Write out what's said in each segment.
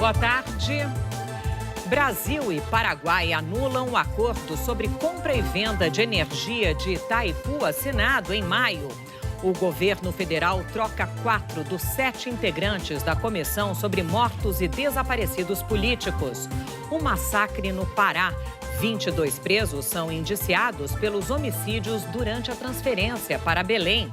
Boa tarde. Brasil e Paraguai anulam o acordo sobre compra e venda de energia de Itaipu assinado em maio. O governo federal troca 4 dos 7 integrantes da Comissão sobre Mortos e Desaparecidos Políticos. Um massacre no Pará. 22 presos são indiciados pelos homicídios durante a transferência para Belém.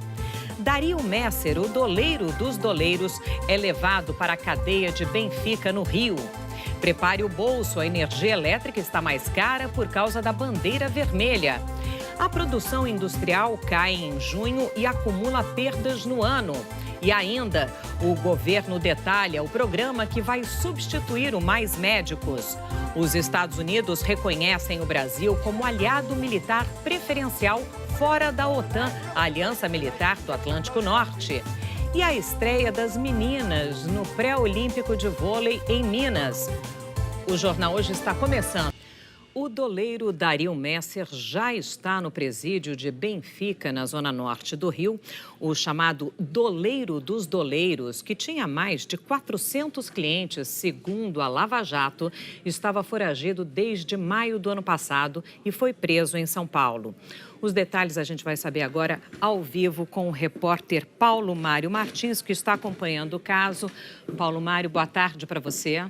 Dario Messer, o doleiro dos doleiros, é levado para a cadeia de Benfica, no Rio. Prepare o bolso, a energia elétrica está mais cara por causa da bandeira vermelha. A produção industrial cai em junho e acumula perdas no ano. E ainda, o governo detalha o programa que vai substituir o Mais Médicos. Os Estados Unidos reconhecem o Brasil como aliado militar preferencial fora da OTAN, a Aliança Militar do Atlântico Norte. E a estreia das meninas no pré-olímpico de vôlei em Minas. O Jornal Hoje está começando. O doleiro Dario Messer já está no presídio de Benfica, na zona norte do Rio. O chamado doleiro dos doleiros, que tinha mais de 400 clientes, segundo a Lava Jato, estava foragido desde maio do ano passado e foi preso em São Paulo. Os detalhes a gente vai saber agora ao vivo com o repórter Paulo Mário Martins, que está acompanhando o caso. Paulo Mário, boa tarde para você.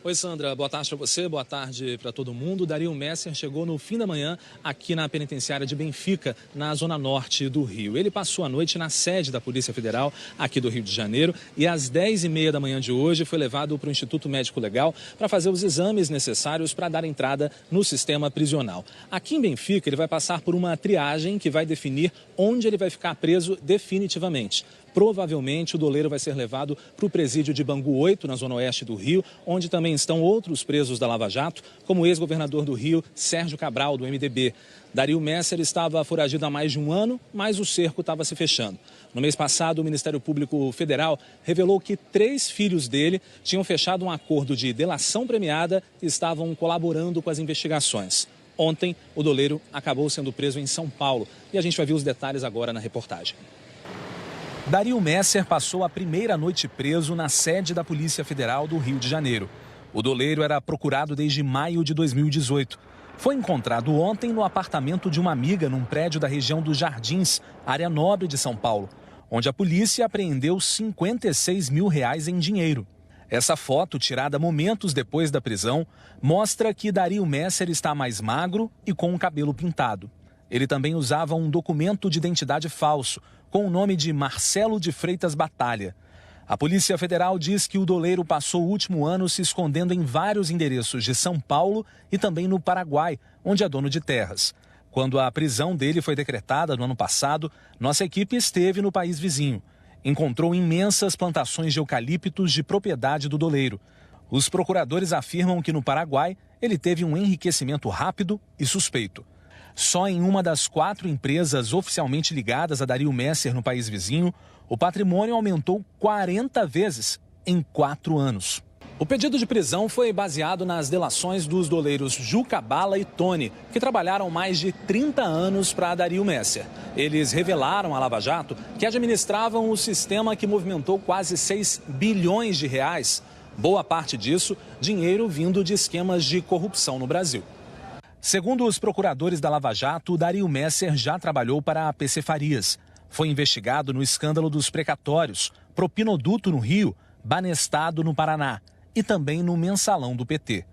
Oi, Sandra. Boa tarde para você, boa tarde para todo mundo. Dario Messer chegou no fim da manhã aqui na penitenciária de Benfica, na zona norte do Rio. Ele passou a noite na sede da Polícia Federal, aqui do Rio de Janeiro, e às 10h30 da manhã de hoje foi levado para o Instituto Médico Legal para fazer os exames necessários para dar entrada no sistema prisional. Aqui em Benfica, ele vai passar por uma triagem que vai definir onde ele vai ficar preso definitivamente. Provavelmente o doleiro vai ser levado para o presídio de Bangu 8, na zona oeste do Rio, onde também estão outros presos da Lava Jato, como o ex-governador do Rio, Sérgio Cabral, do MDB. Dario Messer estava foragido há mais de um ano, mas o cerco estava se fechando. No mês passado, o Ministério Público Federal revelou que 3 filhos dele tinham fechado um acordo de delação premiada e estavam colaborando com as investigações. Ontem, o doleiro acabou sendo preso em São Paulo e a gente vai ver os detalhes agora na reportagem. Dario Messer passou a primeira noite preso na sede da Polícia Federal do Rio de Janeiro. O doleiro era procurado desde maio de 2018. Foi encontrado ontem no apartamento de uma amiga num prédio da região dos Jardins, área nobre de São Paulo, onde a polícia apreendeu R$56 mil em dinheiro. Essa foto, tirada momentos depois da prisão, mostra que Dario Messer está mais magro e com o cabelo pintado. Ele também usava um documento de identidade falso, com o nome de Marcelo de Freitas Batalha. A Polícia Federal diz que o doleiro passou o último ano se escondendo em vários endereços de São Paulo e também no Paraguai, onde é dono de terras. Quando a prisão dele foi decretada no ano passado, nossa equipe esteve no país vizinho. Encontrou imensas plantações de eucaliptos de propriedade do doleiro. Os procuradores afirmam que no Paraguai ele teve um enriquecimento rápido e suspeito. Só em uma das 4 empresas oficialmente ligadas a Dario Messer no país vizinho, o patrimônio aumentou 40 vezes em 4 anos. O pedido de prisão foi baseado nas delações dos doleiros Juca Bala e Tony, que trabalharam mais de 30 anos para Dario Messer. Eles revelaram à Lava Jato que administravam o sistema que movimentou quase R$6 bilhões. Boa parte disso, dinheiro vindo de esquemas de corrupção no Brasil. Segundo os procuradores da Lava Jato, Dario Messer já trabalhou para a PC Farias. Foi investigado no escândalo dos precatórios, Propinoduto no Rio, Banestado no Paraná e também no Mensalão do PT.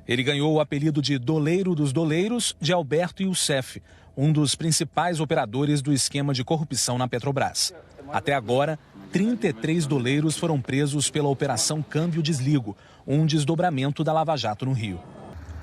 Ele ganhou o apelido de Doleiro dos Doleiros de Alberto Youssef, um dos principais operadores do esquema de corrupção na Petrobras. Até agora, 33 doleiros foram presos pela Operação Câmbio Desligo, um desdobramento da Lava Jato no Rio.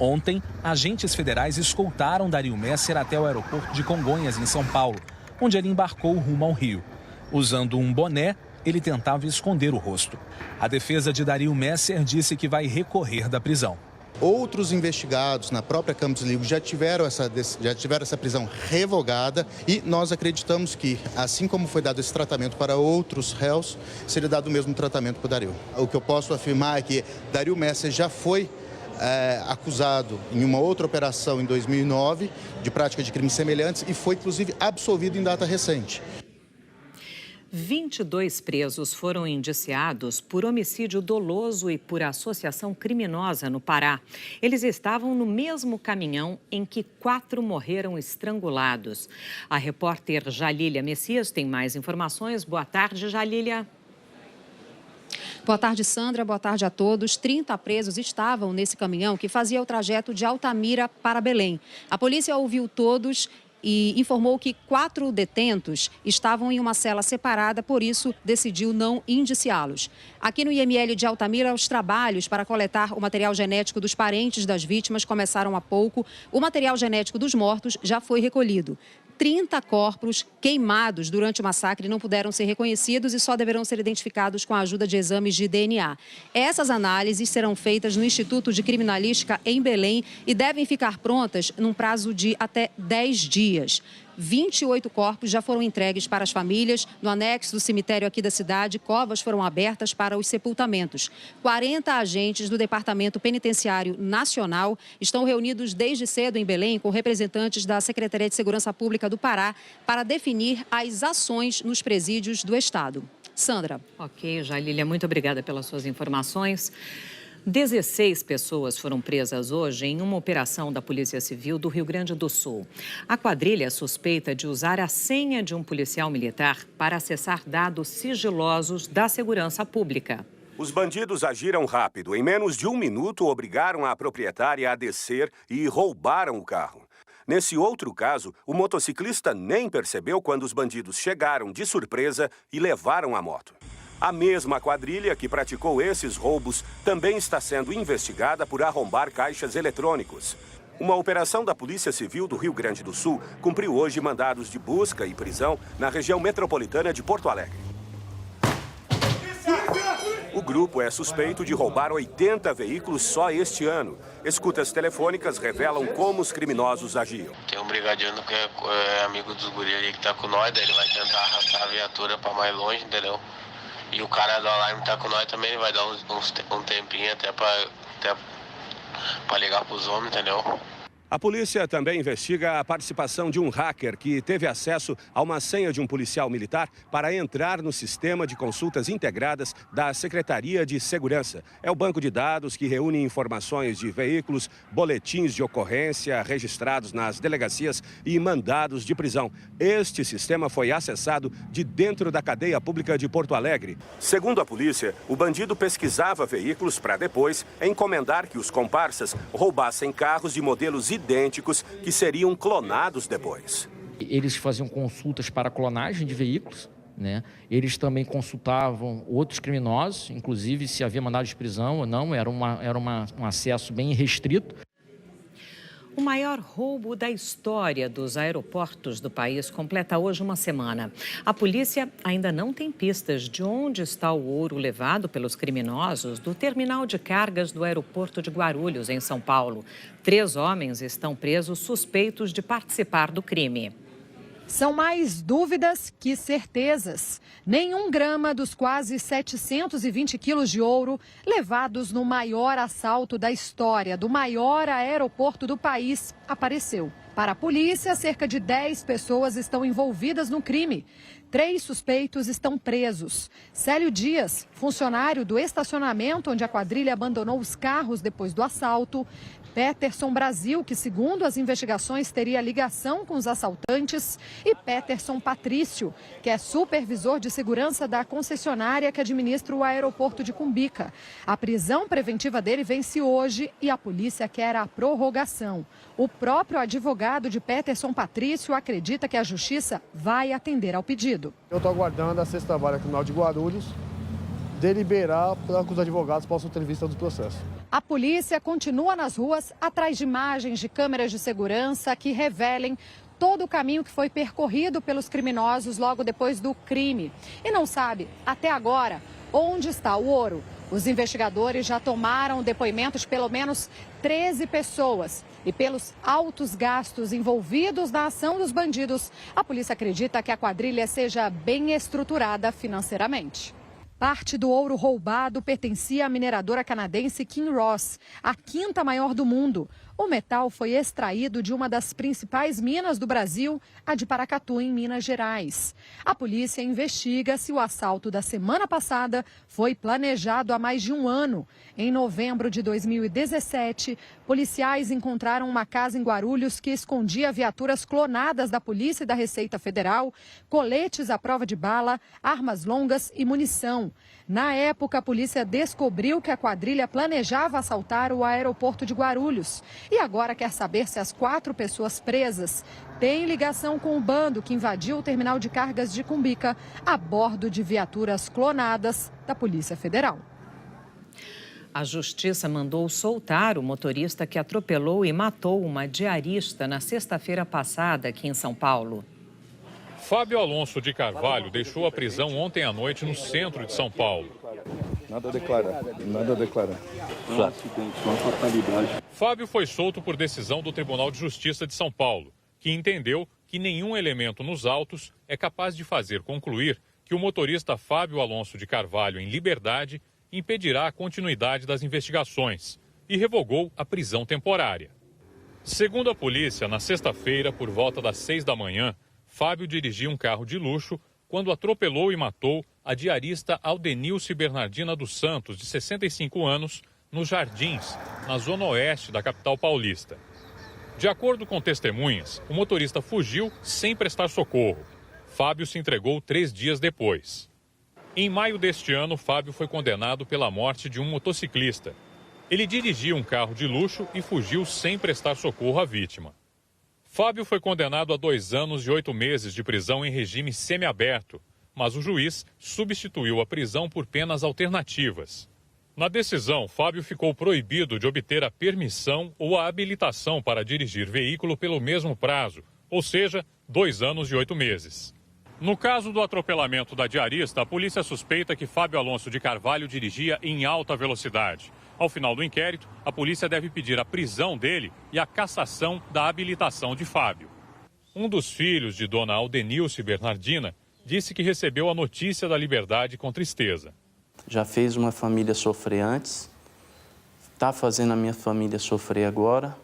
Ontem, agentes federais escoltaram Dario Messer até o aeroporto de Congonhas, em São Paulo, onde ele embarcou rumo ao Rio. Usando um boné, ele tentava esconder o rosto. A defesa de Dario Messer disse que vai recorrer da prisão. Outros investigados na própria Câmbio Desligo já tiveram essa prisão revogada e nós acreditamos que, assim como foi dado esse tratamento para outros réus, seria dado o mesmo tratamento para o Dario. O que eu posso afirmar é que Dario Messer já foi acusado em uma outra operação em 2009 de prática de crimes semelhantes e foi, inclusive, absolvido em data recente. 22 presos foram indiciados por homicídio doloso e por associação criminosa no Pará. Eles estavam no mesmo caminhão em que 4 morreram estrangulados. A repórter Jalília Messias tem mais informações. Boa tarde, Jalília. Boa tarde, Sandra. Boa tarde a todos. 30 presos estavam nesse caminhão que fazia o trajeto de Altamira para Belém. A polícia ouviu todos e informou que 4 detentos estavam em uma cela separada, por isso decidiu não indiciá-los. Aqui no IML de Altamira, os trabalhos para coletar o material genético dos parentes das vítimas começaram há pouco. O material genético dos mortos já foi recolhido. 30 corpos queimados durante o massacre não puderam ser reconhecidos e só deverão ser identificados com a ajuda de exames de DNA. Essas análises serão feitas no Instituto de Criminalística em Belém e devem ficar prontas num prazo de até 10 dias. 28 corpos já foram entregues para as famílias. No anexo do cemitério aqui da cidade, covas foram abertas para os sepultamentos. 40 agentes do Departamento Penitenciário Nacional estão reunidos desde cedo em Belém com representantes da Secretaria de Segurança Pública do Pará para definir as ações nos presídios do estado. Sandra. Ok, Jalília, muito obrigada pelas suas informações. 16 pessoas foram presas hoje em uma operação da Polícia Civil do Rio Grande do Sul. A quadrilha suspeita de usar a senha de um policial militar para acessar dados sigilosos da segurança pública. Os bandidos agiram rápido. Em menos de 1 minuto, obrigaram a proprietária a descer e roubaram o carro. Nesse outro caso, o motociclista nem percebeu quando os bandidos chegaram de surpresa e levaram a moto. A mesma quadrilha que praticou esses roubos também está sendo investigada por arrombar caixas eletrônicos. Uma operação da Polícia Civil do Rio Grande do Sul cumpriu hoje mandados de busca e prisão na região metropolitana de Porto Alegre. O grupo é suspeito de roubar 80 veículos só este ano. Escutas telefônicas revelam como os criminosos agiam. Tem um brigadiano que é amigo dos guri ali que tá com nós, daí ele vai tentar arrastar a viatura para mais longe, entendeu? E o cara do alarme tá com nós também, ele vai dar um tempinho até pra ligar pros homens, entendeu? A polícia também investiga a participação de um hacker que teve acesso a uma senha de um policial militar para entrar no sistema de consultas integradas da Secretaria de Segurança. É o banco de dados que reúne informações de veículos, boletins de ocorrência registrados nas delegacias e mandados de prisão. Este sistema foi acessado de dentro da cadeia pública de Porto Alegre. Segundo a polícia, o bandido pesquisava veículos para depois encomendar que os comparsas roubassem carros de modelos idênticos que seriam clonados depois. Eles faziam consultas para clonagem de veículos, né? Eles também consultavam outros criminosos, inclusive se havia mandado de prisão ou não, era um acesso bem restrito. O maior roubo da história dos aeroportos do país completa hoje uma semana. A polícia ainda não tem pistas de onde está o ouro levado pelos criminosos do terminal de cargas do aeroporto de Guarulhos, em São Paulo. 3 homens estão presos suspeitos de participar do crime. São mais dúvidas que certezas. Nenhum grama dos quase 720 quilos de ouro levados no maior assalto da história do maior aeroporto do país apareceu. Para a polícia, cerca de 10 pessoas estão envolvidas no crime. 3 suspeitos estão presos. Célio Dias, funcionário do estacionamento onde a quadrilha abandonou os carros depois do assalto. Peterson Brasil, que segundo as investigações teria ligação com os assaltantes, e Peterson Patrício, que é supervisor de segurança da concessionária que administra o aeroporto de Cumbica. A prisão preventiva dele vence hoje e a polícia quer a prorrogação. O próprio advogado de Peterson Patrício acredita que a justiça vai atender ao pedido. Eu estou aguardando a Sexta Vara Criminal de Guarulhos deliberar para que os advogados possam ter vista do processo. A polícia continua nas ruas atrás de imagens de câmeras de segurança que revelem todo o caminho que foi percorrido pelos criminosos logo depois do crime. E não sabe, até agora, onde está o ouro. Os investigadores já tomaram depoimentos de pelo menos 13 pessoas. E pelos altos gastos envolvidos na ação dos bandidos, a polícia acredita que a quadrilha seja bem estruturada financeiramente. Parte do ouro roubado pertencia à mineradora canadense Kinross, a 5ª maior do mundo. O metal foi extraído de uma das principais minas do Brasil, a de Paracatu, em Minas Gerais. A polícia investiga se o assalto da semana passada foi planejado há mais de um ano. Em novembro de 2017, policiais encontraram uma casa em Guarulhos que escondia viaturas clonadas da Polícia e da Receita Federal, coletes à prova de bala, armas longas e munição. Na época, a polícia descobriu que a quadrilha planejava assaltar o aeroporto de Guarulhos. E agora quer saber se as 4 pessoas presas têm ligação com o bando que invadiu o terminal de cargas de Cumbica a bordo de viaturas clonadas da Polícia Federal. A Justiça mandou soltar o motorista que atropelou e matou uma diarista na sexta-feira passada aqui em São Paulo. Fábio Alonso de Carvalho deixou a prisão ontem à noite no centro de São Paulo. Nada a declarar, nada a declarar. Um acidente, uma fatalidade. Fábio foi solto por decisão do Tribunal de Justiça de São Paulo, que entendeu que nenhum elemento nos autos é capaz de fazer concluir que o motorista Fábio Alonso de Carvalho, em liberdade, impedirá a continuidade das investigações e revogou a prisão temporária. Segundo a polícia, na sexta-feira, por volta das 6 da manhã, Fábio dirigia um carro de luxo quando atropelou e matou a diarista Aldenilce Bernardina dos Santos, de 65 anos, nos Jardins, na zona oeste da capital paulista. De acordo com testemunhas, o motorista fugiu sem prestar socorro. Fábio se entregou 3 dias depois. Em maio deste ano, Fábio foi condenado pela morte de um motociclista. Ele dirigia um carro de luxo e fugiu sem prestar socorro à vítima. Fábio foi condenado a 2 anos e 8 meses de prisão em regime semiaberto, mas o juiz substituiu a prisão por penas alternativas. Na decisão, Fábio ficou proibido de obter a permissão ou a habilitação para dirigir veículo pelo mesmo prazo, ou seja, 2 anos e 8 meses. No caso do atropelamento da diarista, a polícia suspeita que Fábio Alonso de Carvalho dirigia em alta velocidade. Ao final do inquérito, a polícia deve pedir a prisão dele e a cassação da habilitação de Fábio. Um dos filhos de dona Aldenilce Bernardina disse que recebeu a notícia da liberdade com tristeza. Já fez uma família sofrer antes, está fazendo a minha família sofrer agora.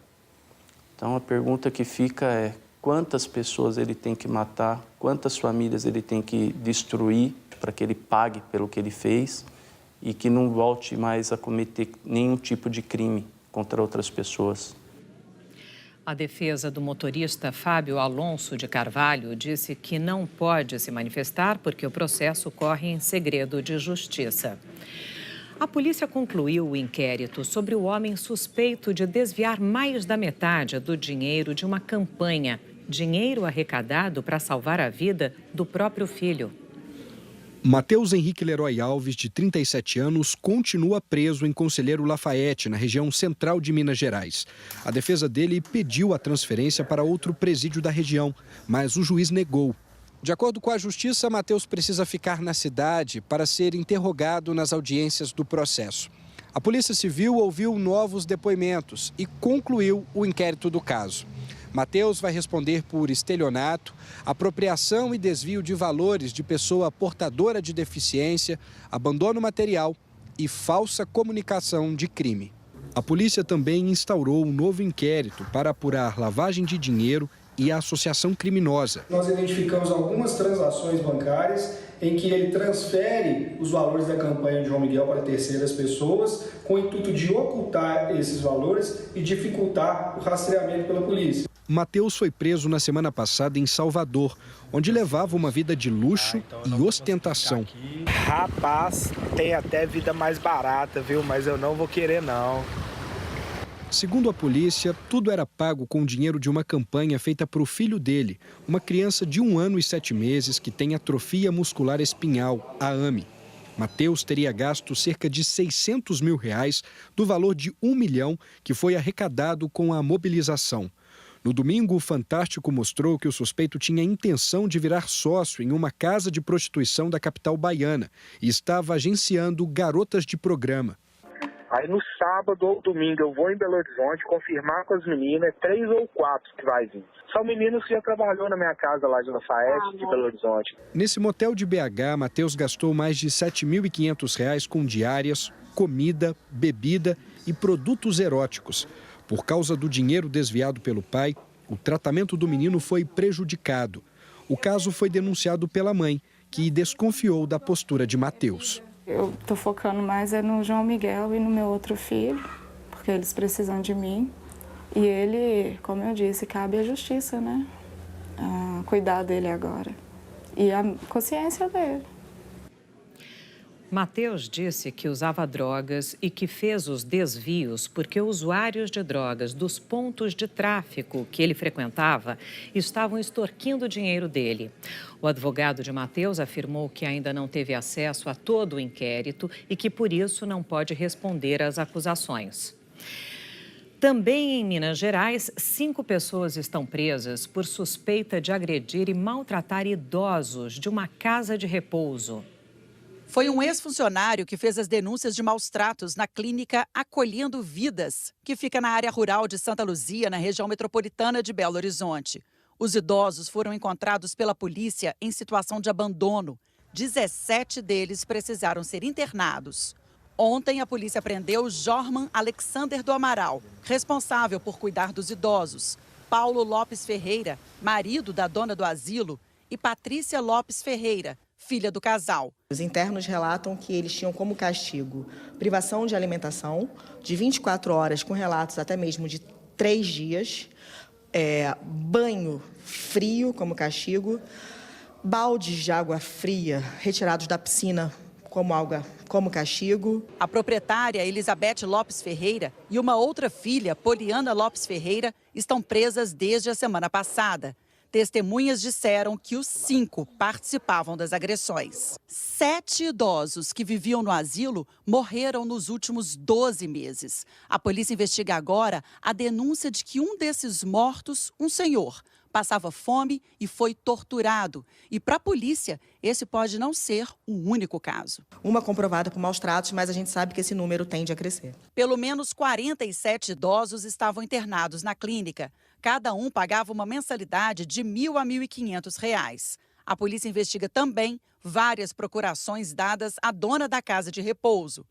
Então a pergunta que fica é: quantas pessoas ele tem que matar, quantas famílias ele tem que destruir para que ele pague pelo que ele fez e que não volte mais a cometer nenhum tipo de crime contra outras pessoas. A defesa do motorista Fábio Alonso de Carvalho disse que não pode se manifestar porque o processo corre em segredo de justiça. A polícia concluiu o inquérito sobre o homem suspeito de desviar mais da metade do dinheiro de uma campanha. Dinheiro arrecadado para salvar a vida do próprio filho. Matheus Henrique Leroy Alves, de 37 anos, continua preso em Conselheiro Lafayette, na região central de Minas Gerais. A defesa dele pediu a transferência para outro presídio da região, mas o juiz negou. De acordo com a Justiça, Matheus precisa ficar na cidade para ser interrogado nas audiências do processo. A Polícia Civil ouviu novos depoimentos e concluiu o inquérito do caso. Matheus vai responder por estelionato, apropriação e desvio de valores de pessoa portadora de deficiência, abandono material e falsa comunicação de crime. A polícia também instaurou um novo inquérito para apurar lavagem de dinheiro e associação criminosa. Nós identificamos algumas transações bancárias em que ele transfere os valores da campanha de João Miguel para terceiras pessoas com o intuito de ocultar esses valores e dificultar o rastreamento pela polícia. Matheus foi preso na semana passada em Salvador, onde levava uma vida de luxo e ostentação. Rapaz, tem até vida mais barata, viu? Mas eu não vou querer, não. Segundo a polícia, tudo era pago com o dinheiro de uma campanha feita para o filho dele, uma criança de 1 ano e 7 meses que tem atrofia muscular espinhal, a AME. Matheus teria gasto cerca de R$600 mil do valor de 1 milhão que foi arrecadado com a mobilização. No domingo, o Fantástico mostrou que o suspeito tinha a intenção de virar sócio em uma casa de prostituição da capital baiana e estava agenciando garotas de programa. Aí no sábado ou domingo eu vou em Belo Horizonte confirmar com as meninas, 3 ou 4 que vai vir. São meninos que já trabalhou na minha casa lá de Lafayette, de Belo Horizonte. Nesse motel de BH, Matheus gastou mais de R$7.500 com diárias, comida, bebida e produtos eróticos. Por causa do dinheiro desviado pelo pai, o tratamento do menino foi prejudicado. O caso foi denunciado pela mãe, que desconfiou da postura de Matheus. Eu estou focando mais no João Miguel e no meu outro filho, porque eles precisam de mim. E ele, como eu disse, cabe à justiça, né? Cuidar dele agora. E a consciência dele. Matheus disse que usava drogas e que fez os desvios porque usuários de drogas dos pontos de tráfico que ele frequentava estavam extorquindo o dinheiro dele. O advogado de Matheus afirmou que ainda não teve acesso a todo o inquérito e que, por isso, não pode responder às acusações. Também em Minas Gerais, 5 pessoas estão presas por suspeita de agredir e maltratar idosos de uma casa de repouso. Foi um ex-funcionário que fez as denúncias de maus-tratos na clínica Acolhendo Vidas, que fica na área rural de Santa Luzia, na região metropolitana de Belo Horizonte. Os idosos foram encontrados pela polícia em situação de abandono. 17 deles precisaram ser internados. Ontem, a polícia prendeu Jorman Alexander do Amaral, responsável por cuidar dos idosos, Paulo Lopes Ferreira, marido da dona do asilo, e Patrícia Lopes Ferreira, filha do casal. Os internos relatam que eles tinham como castigo privação de alimentação de 24 horas, com relatos até mesmo de 3 dias, banho frio como castigo, baldes de água fria retirados da piscina como castigo. A proprietária Elizabeth Lopes Ferreira e uma outra filha, Poliana Lopes Ferreira, estão presas desde a semana passada. Testemunhas disseram que os 5 participavam das agressões. 7 idosos que viviam no asilo morreram nos últimos 12 meses. A polícia investiga agora a denúncia de que um desses mortos, um senhor, passava fome e foi torturado. E para a polícia, esse pode não ser o único caso. Uma comprovada por maus tratos, mas a gente sabe que esse número tende a crescer. Pelo menos 47 idosos estavam internados na clínica. Cada um pagava uma mensalidade de R$ 1.000 a R$ 1.500. A polícia investiga também várias procurações dadas à dona da casa de repouso.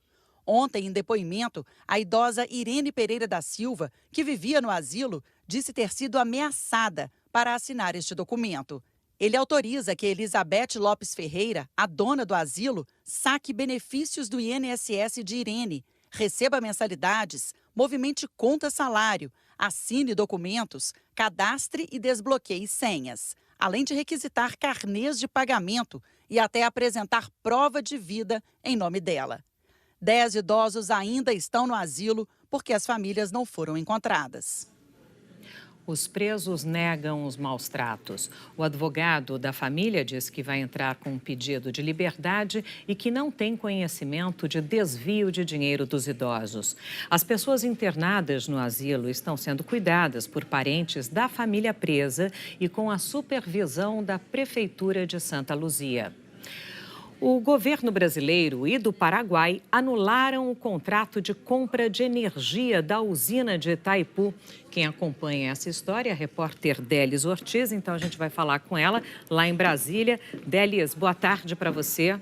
Ontem, em depoimento, a idosa Irene Pereira da Silva, que vivia no asilo, disse ter sido ameaçada para assinar este documento. Ele autoriza que Elizabeth Lopes Ferreira, a dona do asilo, saque benefícios do INSS de Irene, receba mensalidades, movimente conta salário, assine documentos, cadastre e desbloqueie senhas, além de requisitar carnês de pagamento e até apresentar prova de vida em nome dela. 10 idosos ainda estão no asilo porque as famílias não foram encontradas. Os presos negam os maus tratos. O advogado da família diz que vai entrar com um pedido de liberdade e que não tem conhecimento de desvio de dinheiro dos idosos. As pessoas internadas no asilo estão sendo cuidadas por parentes da família presa e com a supervisão da Prefeitura de Santa Luzia. O governo brasileiro e do Paraguai anularam o contrato de compra de energia da usina de Itaipu. Quem acompanha essa história é a repórter Délis Ortiz, então a gente vai falar com ela lá em Brasília. Délis, boa tarde para você.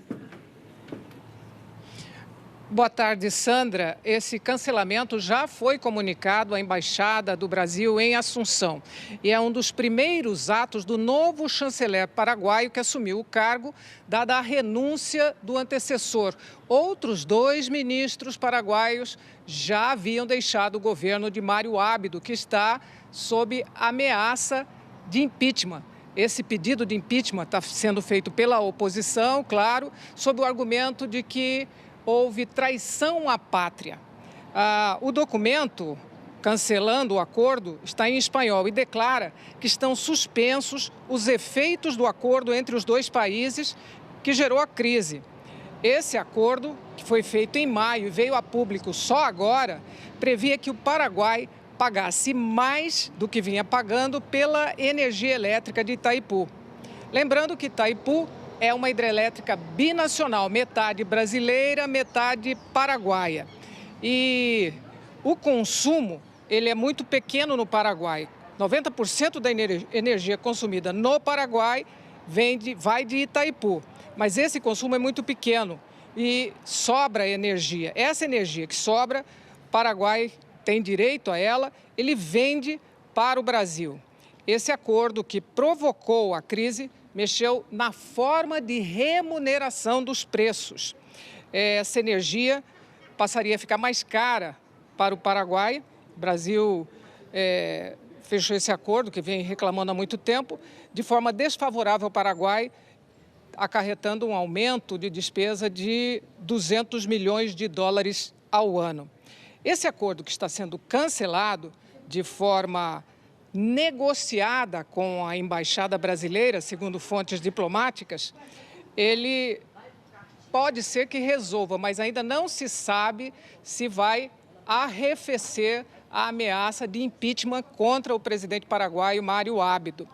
Boa tarde, Sandra. Esse cancelamento já foi comunicado à Embaixada do Brasil em Assunção e é um dos primeiros atos do novo chanceler paraguaio que assumiu o cargo, dada a renúncia do antecessor. Outros 2 ministros paraguaios já haviam deixado o governo de Mário Ábido, que está sob ameaça de impeachment. Esse pedido de impeachment está sendo feito pela oposição, claro, sob o argumento de que houve traição à pátria. O documento, cancelando o acordo, está em espanhol e declara que estão suspensos os efeitos do acordo entre os 2 países que gerou a crise. Esse acordo, que foi feito em maio e veio a público só agora, previa que o Paraguai pagasse mais do que vinha pagando pela energia elétrica de Itaipu. Lembrando que Itaipu é uma hidrelétrica binacional, metade brasileira, metade paraguaia. E o consumo, ele é muito pequeno no Paraguai. 90% da energia consumida no Paraguai vai de Itaipu. Mas esse consumo é muito pequeno e sobra energia. Essa energia que sobra, o Paraguai tem direito a ela, ele vende para o Brasil. Esse acordo que provocou a crise mexeu na forma de remuneração dos preços. Essa energia passaria a ficar mais cara para o Paraguai. O Brasil fechou esse acordo, que vem reclamando há muito tempo, de forma desfavorável ao Paraguai, acarretando um aumento de despesa de 200 milhões de dólares ao ano. Esse acordo que está sendo cancelado de forma negociada com a Embaixada Brasileira, segundo fontes diplomáticas, ele pode ser que resolva, mas ainda não se sabe se vai arrefecer a ameaça de impeachment contra o presidente paraguaio Mário Ábido.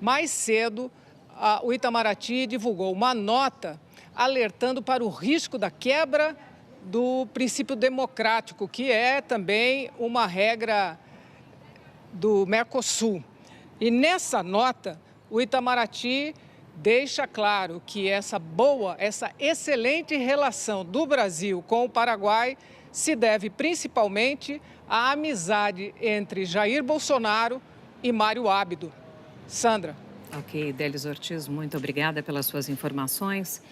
Mais cedo, o Itamaraty divulgou uma nota alertando para o risco da quebra do princípio democrático, que é também uma regra do Mercosul. E nessa nota, o Itamaraty deixa claro que essa excelente relação do Brasil com o Paraguai se deve principalmente à amizade entre Jair Bolsonaro e Mário Ábido. Sandra. Ok, Délis Ortiz, muito obrigada pelas suas informações.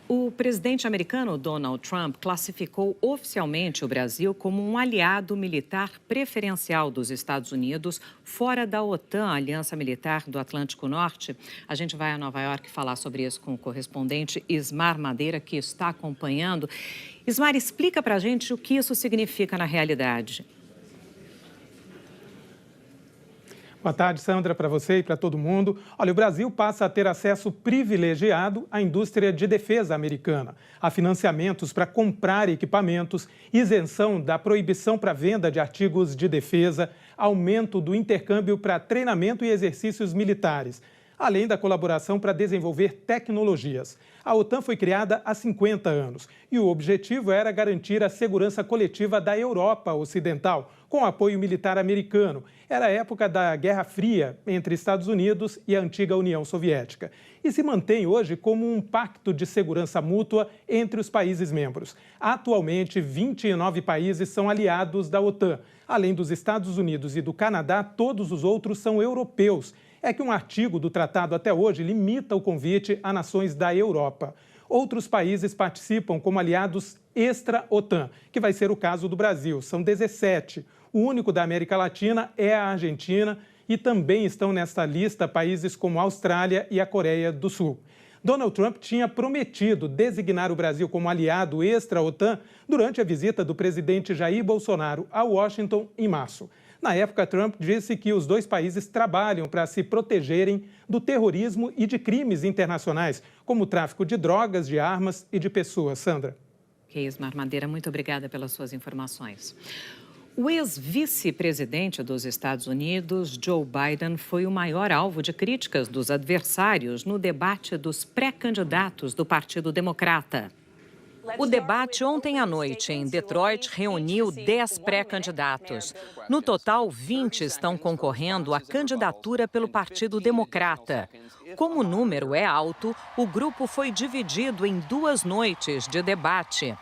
O presidente americano Donald Trump classificou oficialmente o Brasil como um aliado militar preferencial dos Estados Unidos fora da OTAN, a Aliança Militar do Atlântico Norte. A gente vai a Nova York falar sobre isso com o correspondente Ismar Madeira, que está acompanhando. Ismar, explica para a gente o que isso significa na realidade. Boa tarde, Sandra, para você e para todo mundo. Olha, o Brasil passa a ter acesso privilegiado à indústria de defesa americana, a financiamentos para comprar equipamentos, isenção da proibição para venda de artigos de defesa, aumento do intercâmbio para treinamento e exercícios militares, além da colaboração para desenvolver tecnologias. A OTAN foi criada há 50 anos e o objetivo era garantir a segurança coletiva da Europa Ocidental, com apoio militar americano. Era a época da Guerra Fria entre Estados Unidos e a antiga União Soviética. E se mantém hoje como um pacto de segurança mútua entre os países membros. Atualmente, 29 países são aliados da OTAN. Além dos Estados Unidos e do Canadá, todos os outros são europeus. É que um artigo do tratado até hoje limita o convite a nações da Europa. Outros países participam como aliados extra-OTAN, que vai ser o caso do Brasil. São 17. O único da América Latina é a Argentina e também estão nesta lista países como a Austrália e a Coreia do Sul. Donald Trump tinha prometido designar o Brasil como aliado extra-OTAN durante a visita do presidente Jair Bolsonaro a Washington em março. Na época, Trump disse que os dois países trabalham para se protegerem do terrorismo e de crimes internacionais, como o tráfico de drogas, de armas e de pessoas. Sandra. Ok, Ismar Madeira, muito obrigada pelas suas informações. O ex-vice-presidente dos Estados Unidos, Joe Biden, foi o maior alvo de críticas dos adversários no debate dos pré-candidatos do Partido Democrata. O debate ontem à noite em Detroit reuniu 10 pré-candidatos. No total, 20 estão concorrendo à candidatura pelo Partido Democrata. Como o número é alto, o grupo foi dividido em 2 noites de debate.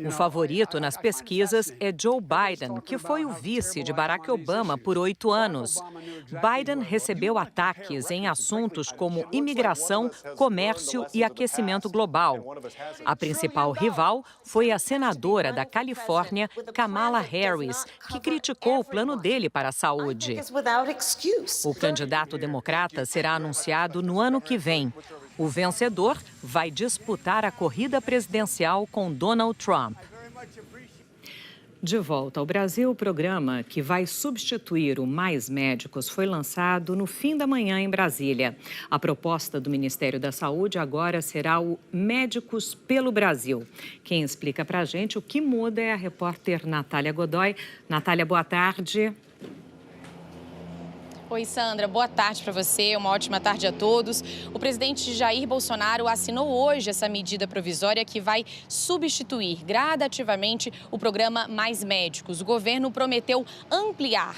O favorito nas pesquisas é Joe Biden, que foi o vice de Barack Obama por 8 anos. Biden recebeu ataques em assuntos como imigração, comércio e aquecimento global. A principal rival foi a senadora da Califórnia, Kamala Harris, que criticou o plano dele para a saúde. O candidato democrata será anunciado no ano que vem. O vencedor vai disputar a corrida presidencial com Donald Trump. De volta ao Brasil, o programa que vai substituir o Mais Médicos foi lançado no fim da manhã em Brasília. A proposta do Ministério da Saúde agora será o Médicos pelo Brasil. Quem explica para a gente o que muda é a repórter Natália Godoy. Natália, boa tarde. Oi, Sandra, boa tarde para você, uma ótima tarde a todos. O presidente Jair Bolsonaro assinou hoje essa medida provisória que vai substituir gradativamente o programa Mais Médicos. O governo prometeu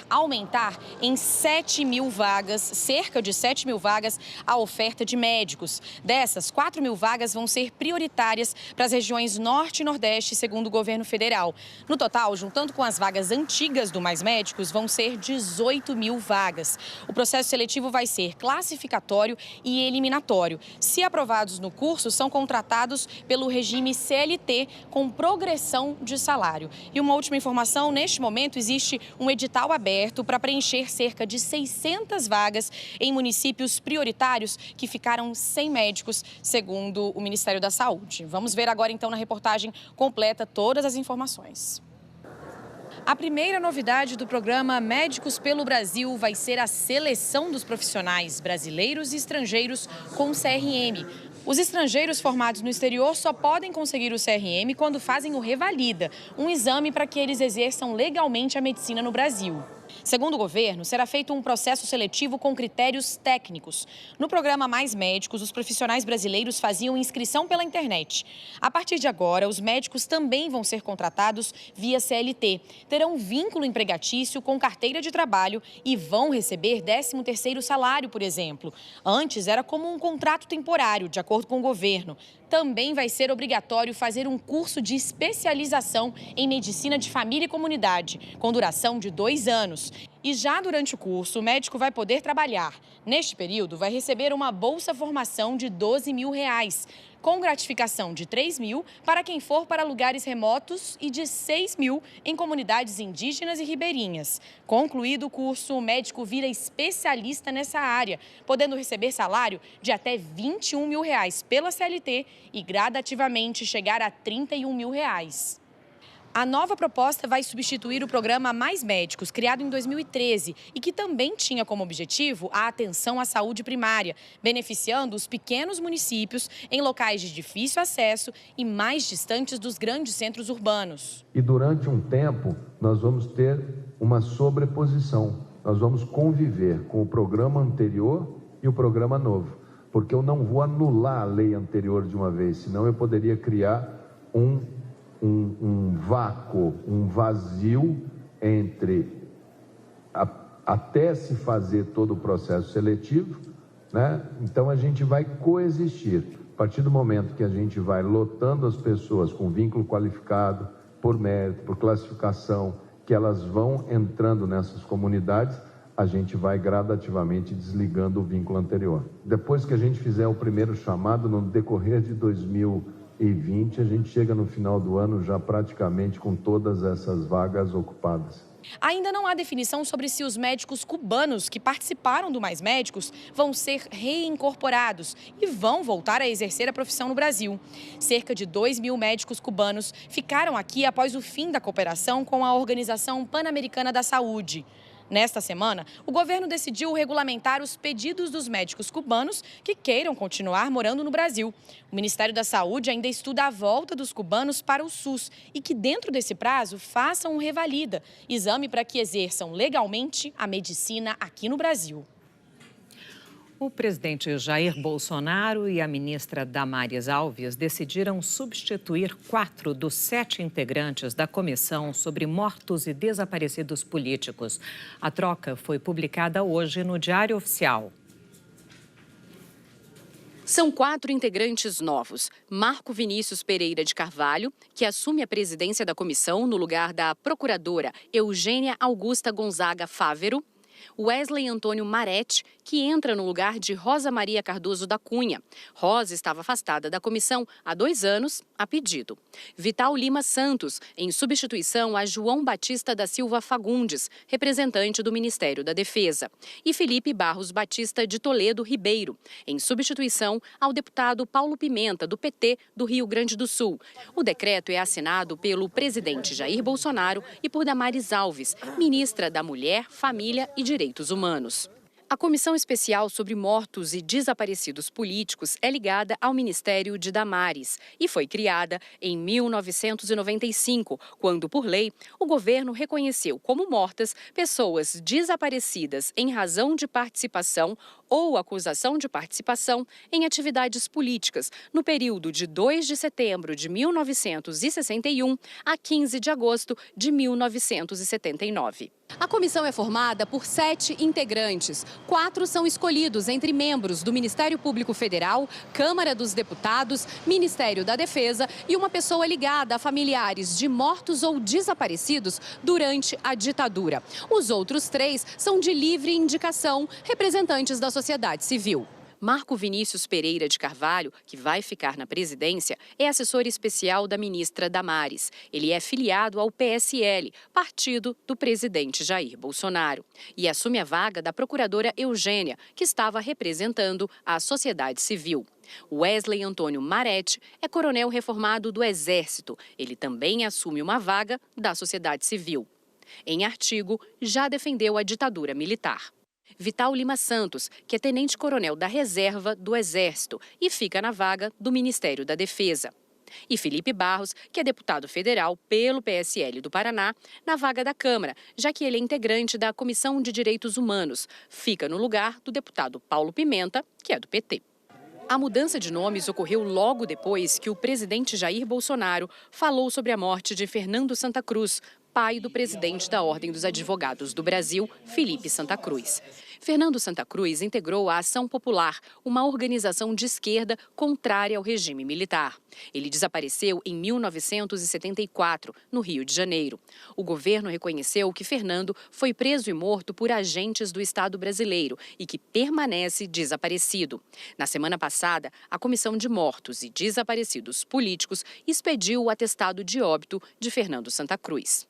aumentar em 7 mil vagas, cerca de 7 mil vagas, a oferta de médicos. Dessas, 4 mil vagas vão ser prioritárias para as regiões Norte e Nordeste, segundo o governo federal. No total, juntando com as vagas antigas do Mais Médicos, vão ser 18 mil vagas. O processo seletivo vai ser classificatório e eliminatório. Se aprovados no curso, são contratados pelo regime CLT com progressão de salário. E uma última informação, neste momento existe um edital aberto para preencher cerca de 600 vagas em municípios prioritários que ficaram sem médicos, segundo o Ministério da Saúde. Vamos ver agora então na reportagem completa todas as informações. A primeira novidade do programa Médicos pelo Brasil vai ser a seleção dos profissionais brasileiros e estrangeiros com CRM. Os estrangeiros formados no exterior só podem conseguir o CRM quando fazem o Revalida, um exame para que eles exerçam legalmente a medicina no Brasil. Segundo o governo, será feito um processo seletivo com critérios técnicos. No programa Mais Médicos, os profissionais brasileiros faziam inscrição pela internet. A partir de agora, os médicos também vão ser contratados via CLT. Terão vínculo empregatício com carteira de trabalho e vão receber 13º salário, por exemplo. Antes, era como um contrato temporário, de acordo com o governo. Também vai ser obrigatório fazer um curso de especialização em medicina de família e comunidade, com duração de 2 anos. E já durante o curso, o médico vai poder trabalhar. Neste período, vai receber uma bolsa-formação de R$12 mil, com gratificação de 3 mil para quem for para lugares remotos e de 6 mil em comunidades indígenas e ribeirinhas. Concluído o curso, o médico vira especialista nessa área, podendo receber salário de até R$21 mil pela CLT e gradativamente chegar a R$31 mil. A nova proposta vai substituir o programa Mais Médicos, criado em 2013 e que também tinha como objetivo a atenção à saúde primária, beneficiando os pequenos municípios em locais de difícil acesso e mais distantes dos grandes centros urbanos. E durante um tempo, nós vamos ter uma sobreposição. Nós vamos conviver com o programa anterior e o programa novo, porque eu não vou anular a lei anterior de uma vez, senão eu poderia criar um vácuo, um vazio entre até se fazer todo o processo seletivo, né? Então a gente vai coexistir. A partir do momento que a gente vai lotando as pessoas com vínculo qualificado, por mérito, por classificação, que elas vão entrando nessas comunidades, a gente vai gradativamente desligando o vínculo anterior. Depois que a gente fizer o primeiro chamado, no decorrer de 2020, a gente chega no final do ano já praticamente com todas essas vagas ocupadas. Ainda não há definição sobre se os médicos cubanos que participaram do Mais Médicos vão ser reincorporados e vão voltar a exercer a profissão no Brasil. Cerca de 2 mil médicos cubanos ficaram aqui após o fim da cooperação com a Organização Pan-Americana da Saúde. Nesta semana, o governo decidiu regulamentar os pedidos dos médicos cubanos que queiram continuar morando no Brasil. O Ministério da Saúde ainda estuda a volta dos cubanos para o SUS e que, dentro desse prazo, façam um Revalida, exame para que exerçam legalmente a medicina aqui no Brasil. O presidente Jair Bolsonaro e a ministra Damares Alves decidiram substituir 4 dos 7 integrantes da comissão sobre mortos e desaparecidos políticos. A troca foi publicada hoje no Diário Oficial. São 4 integrantes novos. Marco Vinícius Pereira de Carvalho, que assume a presidência da comissão no lugar da procuradora Eugênia Augusta Gonzaga Fávero. Wesley Antônio Maretti, que entra no lugar de Rosa Maria Cardoso da Cunha. Rosa estava afastada da comissão há 2 anos, a pedido. Vital Lima Santos, em substituição a João Batista da Silva Fagundes, representante do Ministério da Defesa. E Felipe Barros Batista de Toledo Ribeiro, em substituição ao deputado Paulo Pimenta, do PT do Rio Grande do Sul. O decreto é assinado pelo presidente Jair Bolsonaro e por Damares Alves, ministra da Mulher, Família e Direitos Humanos. A Comissão Especial sobre Mortos e Desaparecidos Políticos é ligada ao Ministério de Damares e foi criada em 1995, quando, por lei, o governo reconheceu como mortas pessoas desaparecidas em razão de participação ou acusação de participação em atividades políticas no período de 2 de setembro de 1961 a 15 de agosto de 1979. A comissão é formada por 7 integrantes. 4 são escolhidos entre membros do Ministério Público Federal, Câmara dos Deputados, Ministério da Defesa e uma pessoa ligada a familiares de mortos ou desaparecidos durante a ditadura. Os outros 3 são de livre indicação, representantes da sociedade civil. Marco Vinícius Pereira de Carvalho, que vai ficar na presidência, é assessor especial da ministra Damares. Ele é filiado ao PSL, partido do presidente Jair Bolsonaro, e assume a vaga da procuradora Eugênia, que estava representando a sociedade civil. Wesley Antônio Maretti é coronel reformado do Exército. Ele também assume uma vaga da sociedade civil. Em artigo, já defendeu a ditadura militar. Vital Lima Santos, que é tenente-coronel da Reserva do Exército e fica na vaga do Ministério da Defesa. E Felipe Barros, que é deputado federal pelo PSL do Paraná, na vaga da Câmara, já que ele é integrante da Comissão de Direitos Humanos. Fica no lugar do deputado Paulo Pimenta, que é do PT. A mudança de nomes ocorreu logo depois que o presidente Jair Bolsonaro falou sobre a morte de Fernando Santa Cruz, pai do presidente da Ordem dos Advogados do Brasil, Felipe Santa Cruz. Fernando Santa Cruz integrou a Ação Popular, uma organização de esquerda contrária ao regime militar. Ele desapareceu em 1974, no Rio de Janeiro. O governo reconheceu que Fernando foi preso e morto por agentes do Estado brasileiro e que permanece desaparecido. Na semana passada, a Comissão de Mortos e Desaparecidos Políticos expediu o atestado de óbito de Fernando Santa Cruz.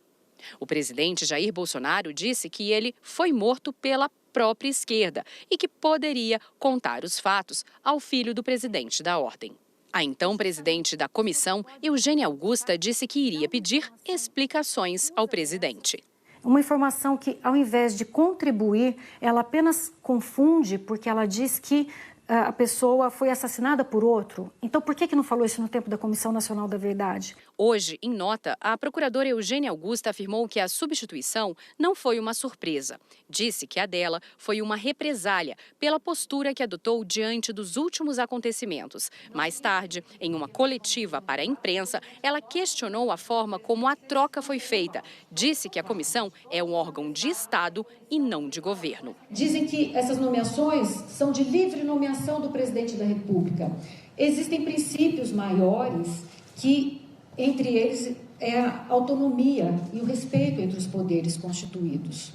O presidente Jair Bolsonaro disse que ele foi morto pela própria esquerda e que poderia contar os fatos ao filho do presidente da Ordem. A então presidente da comissão, Eugênia Augusta, disse que iria pedir explicações ao presidente. Uma informação que, ao invés de contribuir, ela apenas confunde, porque ela diz que a pessoa foi assassinada por outro. Então, por que não falou isso no tempo da Comissão Nacional da Verdade? Hoje, em nota, a procuradora Eugênia Augusta afirmou que a substituição não foi uma surpresa. Disse que a dela foi uma represália pela postura que adotou diante dos últimos acontecimentos. Mais tarde, em uma coletiva para a imprensa, ela questionou a forma como a troca foi feita. Disse que a comissão é um órgão de Estado e não de governo. Dizem que essas nomeações são de livre nomeação do presidente da República. Existem princípios maiores que, entre eles, é a autonomia e o respeito entre os poderes constituídos.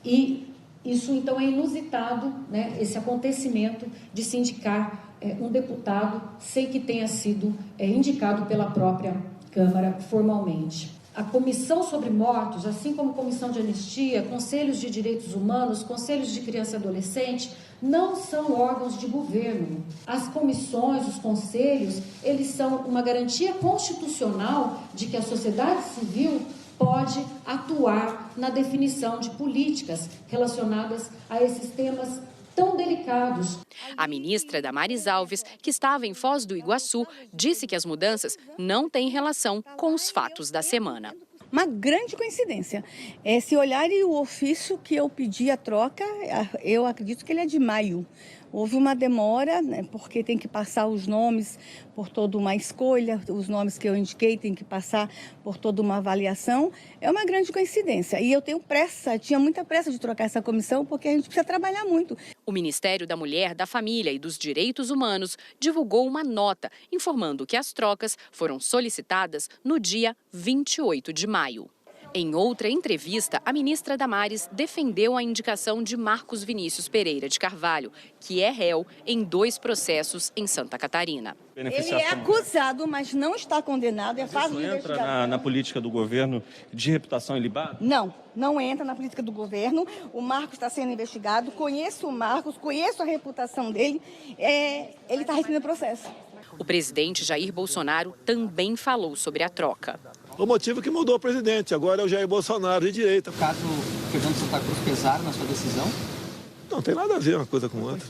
E isso, então, é inusitado, né, esse acontecimento de se indicar um deputado sem que tenha sido indicado pela própria Câmara formalmente. A Comissão sobre Mortos, assim como a Comissão de Anistia, Conselhos de Direitos Humanos, Conselhos de Criança e Adolescente, não são órgãos de governo. As comissões, os conselhos, eles são uma garantia constitucional de que a sociedade civil pode atuar na definição de políticas relacionadas a esses temas tão delicados. A ministra Damares Alves, que estava em Foz do Iguaçu, disse que as mudanças não têm relação com os fatos da semana. Uma grande coincidência. Esse olhar e o ofício que eu pedi a troca, eu acredito que ele é de maio. Houve uma demora, né, porque tem que passar os nomes por toda uma escolha, os nomes que eu indiquei tem que passar por toda uma avaliação. É uma grande coincidência. E eu tenho pressa, tinha muita pressa de trocar essa comissão, porque a gente precisa trabalhar muito. O Ministério da Mulher, da Família e dos Direitos Humanos divulgou uma nota informando que as trocas foram solicitadas no dia 28 de maio. Em outra entrevista, a ministra Damares defendeu a indicação de Marcos Vinícius Pereira de Carvalho, que é réu em 2 processos em Santa Catarina. Ele é acusado, mas não está condenado. Isso entra na política do governo de reputação ilibada? Não, não entra na política do governo. O Marcos está sendo investigado. Conheço o Marcos, conheço a reputação dele. Ele está respondendo o processo. O presidente Jair Bolsonaro também falou sobre a troca. O motivo que mudou o presidente, agora é o Jair Bolsonaro de direita. O caso Fernando Santa Cruz pesaram na sua decisão? Não tem nada a ver uma coisa com outra.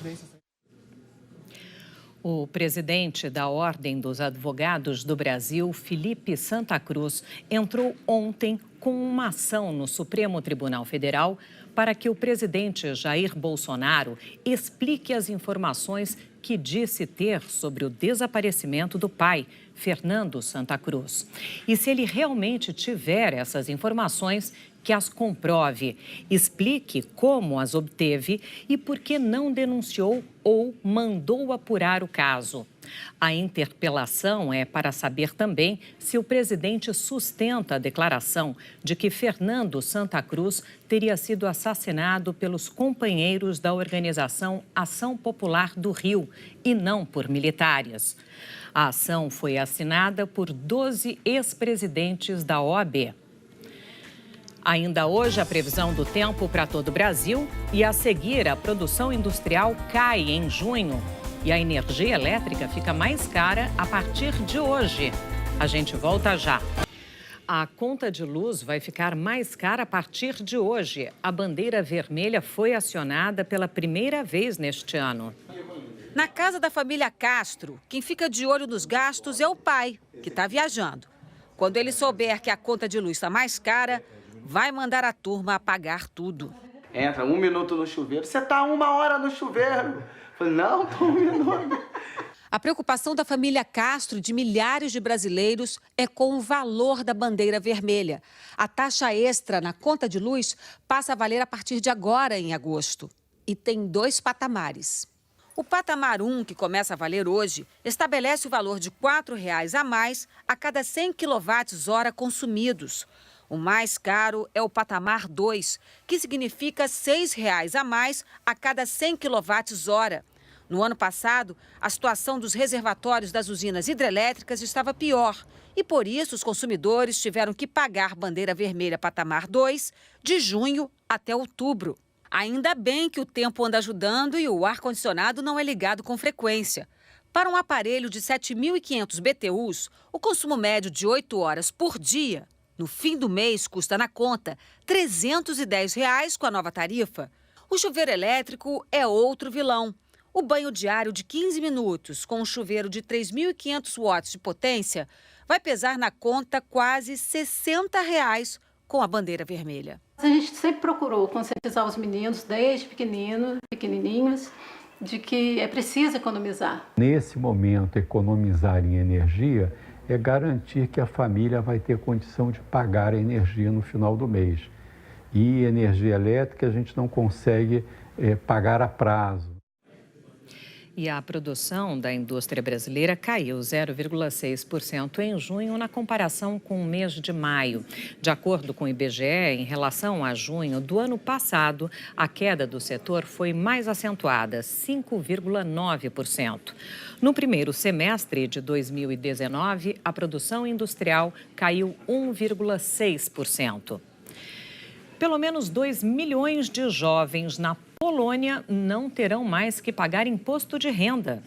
O presidente da Ordem dos Advogados do Brasil, Felipe Santa Cruz, entrou ontem com uma ação no Supremo Tribunal Federal para que o presidente Jair Bolsonaro explique as informações que disse ter sobre o desaparecimento do pai, Fernando Santa Cruz. E se ele realmente tiver essas informações, que as comprove, explique como as obteve e por que não denunciou ou mandou apurar o caso. A interpelação é para saber também se o presidente sustenta a declaração de que Fernando Santa Cruz teria sido assassinado pelos companheiros da organização Ação Popular do Rio e não por militares. A ação foi assinada por 12 ex-presidentes da OAB. Ainda hoje, a previsão do tempo para todo o Brasil e, a seguir, a produção industrial cai em junho e a energia elétrica fica mais cara a partir de hoje. A gente volta já. A conta de luz vai ficar mais cara a partir de hoje. A bandeira vermelha foi acionada pela primeira vez neste ano. Na casa da família Castro, quem fica de olho nos gastos é o pai, que está viajando. Quando ele souber que a conta de luz está mais cara, vai mandar a turma apagar tudo. Entra 1 minuto no chuveiro. Você tá 1 hora no chuveiro? Falei, não, tô 1 minuto. A preocupação da família Castro e de milhares de brasileiros é com o valor da bandeira vermelha. A taxa extra na conta de luz passa a valer a partir de agora, em agosto. E tem 2 patamares. O patamar 1, que começa a valer hoje, estabelece o valor de R$ 4,00 a mais a cada 100 kWh consumidos. O mais caro é o patamar 2, que significa R$ 6,00 a mais a cada 100 kWh. No ano passado, a situação dos reservatórios das usinas hidrelétricas estava pior e, por isso, os consumidores tiveram que pagar bandeira vermelha patamar 2 de junho até outubro. Ainda bem que o tempo anda ajudando e o ar-condicionado não é ligado com frequência. Para um aparelho de 7.500 BTUs, o consumo médio de 8 horas por dia, no fim do mês, custa na conta R$ 310 com a nova tarifa. O chuveiro elétrico é outro vilão. O banho diário de 15 minutos, com um chuveiro de 3.500 watts de potência, vai pesar na conta quase R$ 60 com a bandeira vermelha. A gente sempre procurou conscientizar os meninos, desde pequenininhos, de que é preciso economizar. Nesse momento, economizar em energia é garantir que a família vai ter condição de pagar a energia no final do mês. E energia elétrica a gente não consegue pagar a prazo. E a produção da indústria brasileira caiu 0,6% em junho na comparação com o mês de maio. De acordo com o IBGE, em relação a junho do ano passado, a queda do setor foi mais acentuada, 5,9%. No primeiro semestre de 2019, a produção industrial caiu 1,6%. Pelo menos 2 milhões de jovens na Polônia não terão mais que pagar imposto de renda.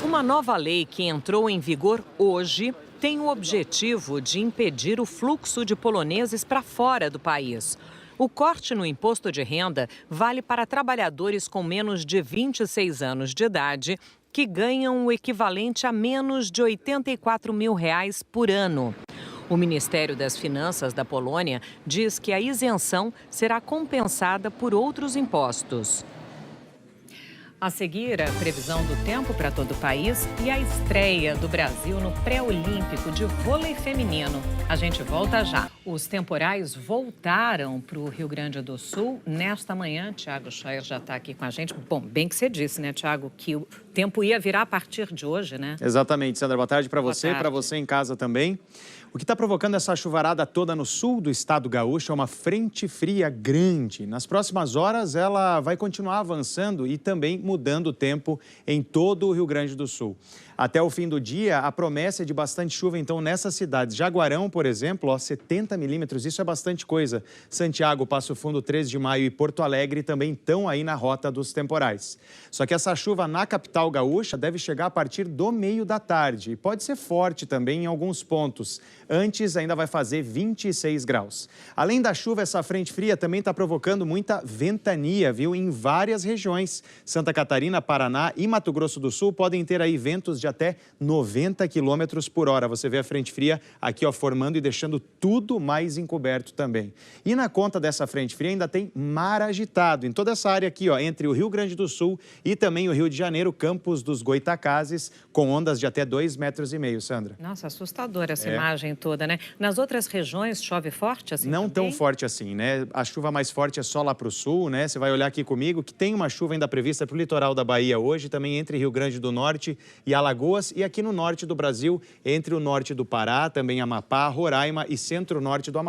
Uma nova lei que entrou em vigor hoje tem o objetivo de impedir o fluxo de poloneses para fora do país. O corte no imposto de renda vale para trabalhadores com menos de 26 anos de idade que ganham o equivalente a menos de R$ 84 mil por ano. O Ministério das Finanças da Polônia diz que a isenção será compensada por outros impostos. A seguir, a previsão do tempo para todo o país e a estreia do Brasil no pré-olímpico de vôlei feminino. A gente volta já. Os temporais voltaram para o Rio Grande do Sul nesta manhã. Tiago Scheuer já está aqui com a gente. Bom, bem que você disse, né, Tiago, que o tempo ia virar a partir de hoje, né? Exatamente, Sandra. Boa tarde para você e para você em casa também. O que está provocando essa chuvarada toda no sul do estado gaúcho é uma frente fria grande. Nas próximas horas, ela vai continuar avançando e também mudando o tempo em todo o Rio Grande do Sul. Até o fim do dia, a promessa é de bastante chuva, então, nessas cidades. Jaguarão, por exemplo, 70 milímetros, isso é bastante coisa. Santiago, Passo Fundo, 13 de Maio e Porto Alegre também estão aí na rota dos temporais. Só que essa chuva na capital gaúcha deve chegar a partir do meio da tarde e pode ser forte também em alguns pontos. Antes, ainda vai fazer 26 graus. Além da chuva, essa frente fria também está provocando muita ventania, viu? Em várias regiões. Santa Catarina, Paraná e Mato Grosso do Sul podem ter aí ventos de até 90 quilômetros por hora. Você vê a frente fria aqui, ó, formando e deixando tudo mais encoberto também. E na conta dessa frente fria ainda tem mar agitado. Em toda essa área aqui, ó, entre o Rio Grande do Sul e também o Rio de Janeiro, Campos dos Goitacazes, com ondas de até 2,5 metros, Sandra. Nossa, assustadora essa imagem toda, né? Nas outras regiões chove forte assim? Não também? Tão forte assim, né? A chuva mais forte é só lá para o sul, né? Você vai olhar aqui comigo que tem uma chuva ainda prevista para o litoral da Bahia hoje, também entre Rio Grande do Norte e Alagoas, e aqui no norte do Brasil, entre o norte do Pará, também Amapá, Roraima e centro-norte do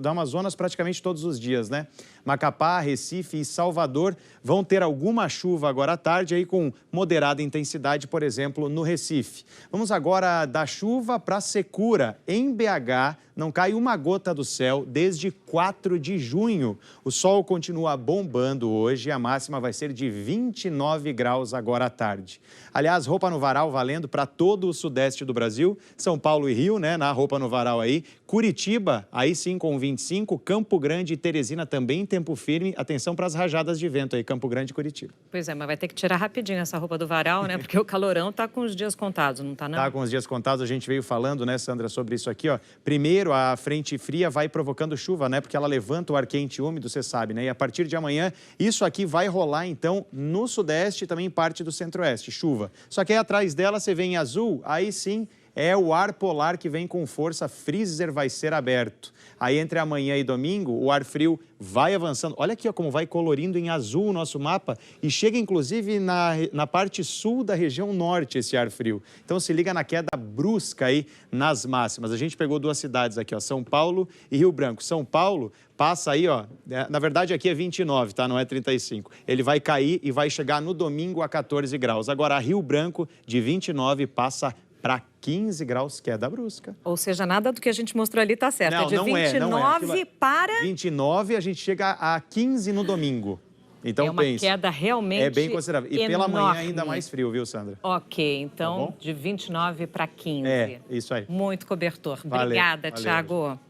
Amazonas praticamente todos os dias, né? Macapá, Recife e Salvador vão ter alguma chuva agora à tarde, aí com moderada intensidade, por exemplo, no Recife. Vamos agora da chuva para a secura. Em BH, não cai uma gota do céu desde 4 de junho. O sol continua bombando hoje e a máxima vai ser de 29 graus agora à tarde. Aliás, roupa no varal valendo para todo o sudeste do Brasil. São Paulo e Rio, né, na roupa no varal aí. Curitiba, aí sim com 25. Campo Grande e Teresina também tempo firme. Atenção para as rajadas de vento aí, Campo Grande e Curitiba. Pois é, mas vai ter que tirar rapidinho essa roupa do varal, né? Porque o calorão tá com os dias contados, não tá não? Tá com os dias contados, a gente veio falando, né, Sandra, sobre isso aqui, ó. Primeiro, a frente fria vai provocando chuva, né? Porque ela levanta o ar quente e úmido, você sabe, né? E a partir de amanhã, isso aqui vai rolar, então, no sudeste e também parte do centro-oeste, chuva. Só que aí atrás dela, você vê em azul, aí sim, é o ar polar que vem com força, freezer vai ser aberto. Aí entre amanhã e domingo, o ar frio vai avançando. Olha aqui ó, como vai colorindo em azul o nosso mapa e chega inclusive na parte sul da região norte esse ar frio. Então se liga na queda brusca aí nas máximas. A gente pegou duas cidades aqui, ó, São Paulo e Rio Branco. São Paulo passa aí, ó, na verdade aqui é 29, tá? Não é 35. Ele vai cair e vai chegar no domingo a 14 graus. Agora Rio Branco de 29 passa para 15 graus, queda brusca. Ou seja, nada do que a gente mostrou ali está certo. Não, é de 29 para... 29, a gente chega a 15 no domingo. Então, é uma queda realmente é bem considerável. E enorme. pela manhã ainda mais frio, viu, Sandra? Ok, então tá de 29 para 15. É, isso aí. Muito cobertor. Valeu, Obrigada, valeu. Thiago.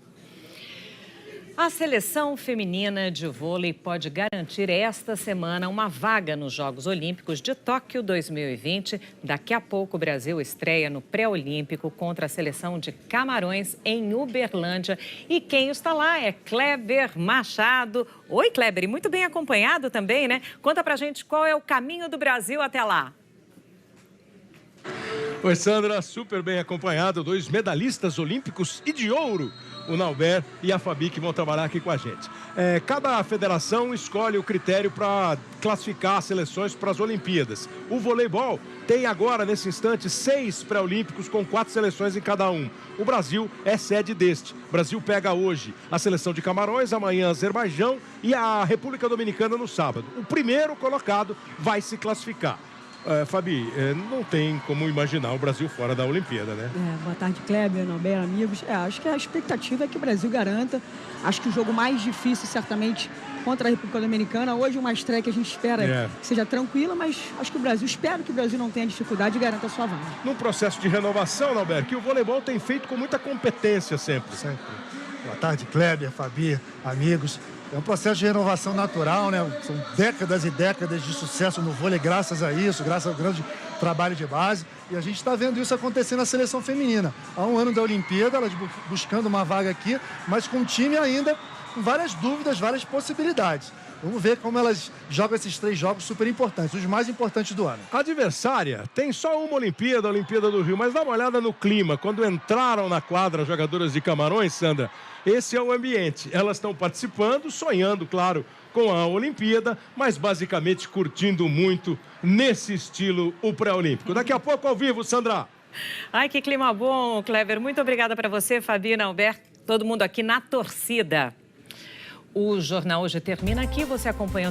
A seleção feminina de vôlei pode garantir esta semana uma vaga nos Jogos Olímpicos de Tóquio 2020. Daqui a pouco o Brasil estreia no pré-olímpico contra a seleção de Camarões em Uberlândia. E quem está lá é Kleber Machado. Oi, Kleber, e muito bem acompanhado também, né? Conta pra gente qual é o caminho do Brasil até lá. Oi, Sandra, super bem acompanhado, 2 medalhistas olímpicos e de ouro, o Nauber e a Fabi, que vão trabalhar aqui com a gente. Cada federação escolhe o critério para classificar as seleções para as Olimpíadas. O voleibol tem agora, nesse instante, 6 pré-olímpicos com 4 seleções em cada um. O Brasil é sede deste. O Brasil pega hoje a seleção de Camarões, amanhã Azerbaijão e a República Dominicana no sábado. O primeiro colocado vai se classificar. Fabi, não tem como imaginar o Brasil fora da Olimpíada, né? Boa tarde, Kleber, Nauber, amigos. Acho que a expectativa é que o Brasil garanta. Acho que o jogo mais difícil, certamente, contra a República Dominicana. Hoje, uma estreia que a gente espera que seja tranquila, mas acho que o Brasil, espero que o Brasil não tenha dificuldade e garanta a sua vaga. Num processo de renovação, Nauber, que o voleibol tem feito com muita competência sempre. Boa tarde, Kleber, Fabi, amigos. É um processo de renovação natural, né? São décadas e décadas de sucesso no vôlei, graças a isso, graças ao grande trabalho de base. E a gente está vendo isso acontecer na seleção feminina. Há um ano da Olimpíada, elas buscando uma vaga aqui, mas com um time ainda com várias dúvidas, várias possibilidades. Vamos ver como elas jogam esses 3 jogos super importantes, os mais importantes do ano. A adversária tem só uma Olimpíada, a Olimpíada do Rio, mas dá uma olhada no clima. Quando entraram na quadra as jogadoras de Camarões, Sandra, esse é o ambiente. Elas estão participando, sonhando, claro, com a Olimpíada, mas basicamente curtindo muito nesse estilo o pré-olímpico. Daqui a pouco ao vivo, Sandra. Ai, que clima bom, Kleber. Muito obrigada para você, Fabi, Nauber, todo mundo aqui na torcida. O Jornal Hoje termina aqui, você acompanhando